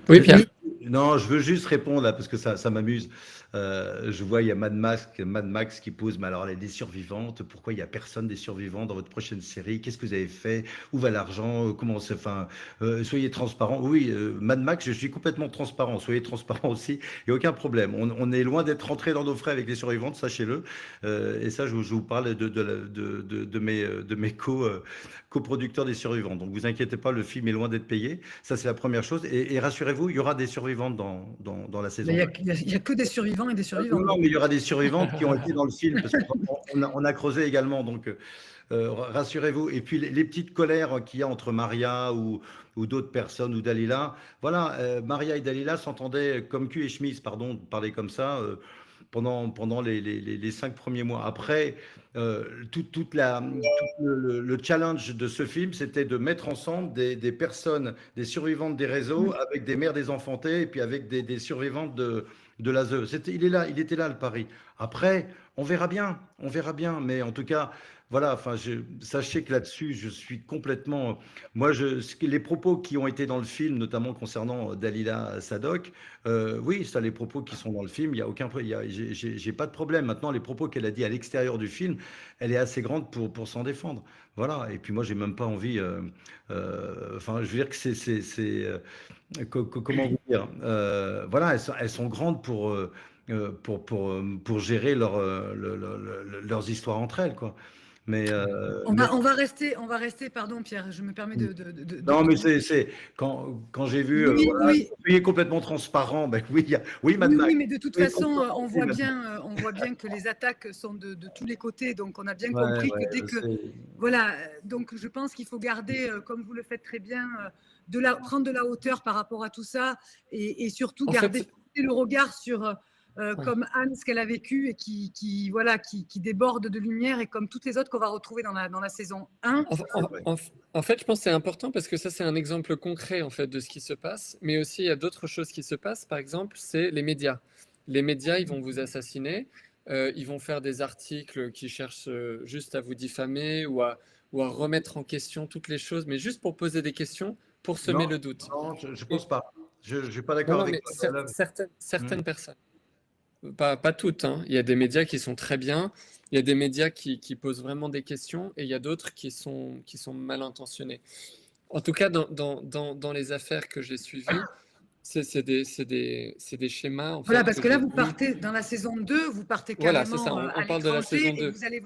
Oui, Pierre. Non, je veux juste répondre là parce que ça m'amuse. Je vois, il y a Mad Max qui pose, mais alors les des survivantes, pourquoi il n'y a personne des survivants dans votre prochaine série? Qu'est-ce que vous avez fait? Où va l'argent? Comment c'est, enfin, soyez transparent. Oui, Mad Max, je suis complètement transparent. Soyez transparent aussi. Il n'y a aucun problème. On est loin d'être rentré dans nos frais avec les survivantes, sachez-le. Et ça, je vous parle de mes coproducteurs des survivants. Donc, vous inquiétez pas, le film est loin d'être payé. Ça, c'est la première chose. Et rassurez-vous, il y aura des survivantes dans la Mais saison 2. il y a que des survivants et des Non, survivantes. non, mais il y aura des survivantes qui ont été dans le film, parce qu'on a creusé également. Donc, rassurez-vous. Et puis, les petites colères qu'il y a entre Maria ou d'autres personnes, ou Dalila, voilà, Maria et Dalila s'entendaient comme cul et chemise, pardon de parler comme ça, pendant les 5 premiers mois. Après, tout le challenge de ce film, c'était de mettre ensemble des personnes, des survivantes des réseaux, avec des mères désenfantées, et puis avec des survivantes de l'ASE. Il était là le pari. Après, on verra bien, mais en tout cas, voilà, enfin, sachez que là-dessus, je suis complètement. Moi, les propos qui ont été dans le film, notamment concernant Dalila Sadok, oui, ça, les propos qui sont dans le film, il y a aucun, j'ai pas de problème. Maintenant, les propos qu'elle a dit à l'extérieur du film, elle est assez grande pour s'en défendre. Voilà. Et puis moi, j'ai même pas envie. Enfin, je veux dire que comment vous dire, voilà, elles sont grandes pour gérer leurs histoires entre elles, quoi. Mais, mais On va rester, pardon Pierre, je me permets non, mais quand j'ai vu, Oui, voilà, oui, soyez complètement transparent, ben oui, oui, Mad oui, Max, oui, mais de toute soyez façon, transparent, oui, Mad Max. on voit bien que les attaques sont de tous les côtés, donc on a bien Ouais, compris que ouais, dès je que, sais. voilà, donc je pense qu'il faut garder, comme vous le faites très bien, prendre de la hauteur par rapport à tout ça, et surtout En garder fait, le regard sur, ouais. comme Anne, ce qu'elle a vécu et voilà, qui déborde de lumière, et comme toutes les autres qu'on va retrouver dans la saison 1. En, en- Ouais. en- en fait, je pense que c'est important parce que ça, c'est un exemple concret en fait de ce qui se passe. Mais aussi, il y a d'autres choses qui se passent. Par exemple, c'est les médias. Les médias, ils vont vous assassiner. Ils vont faire des articles qui cherchent juste à vous diffamer ou à remettre en question toutes les choses, mais juste pour poser des questions, pour semer Non, le doute. non, je Et- pense pas. Je ne suis pas non, d'accord non, avec mais toi. Ça, là. Hmm. certaines personnes. Pas toutes, hein. Il y a des médias qui sont très bien, il y a des médias qui posent vraiment des questions et il y a d'autres qui sont mal intentionnés. En tout cas, dans les affaires que j'ai suivies, c'est des schémas en Voilà, fait parce que que là, j'ai vous vus. partez dans la saison 2, vous partez Voilà, c'est ça, carrément à on parle de la saison l'étranger, et 2. vous allez voir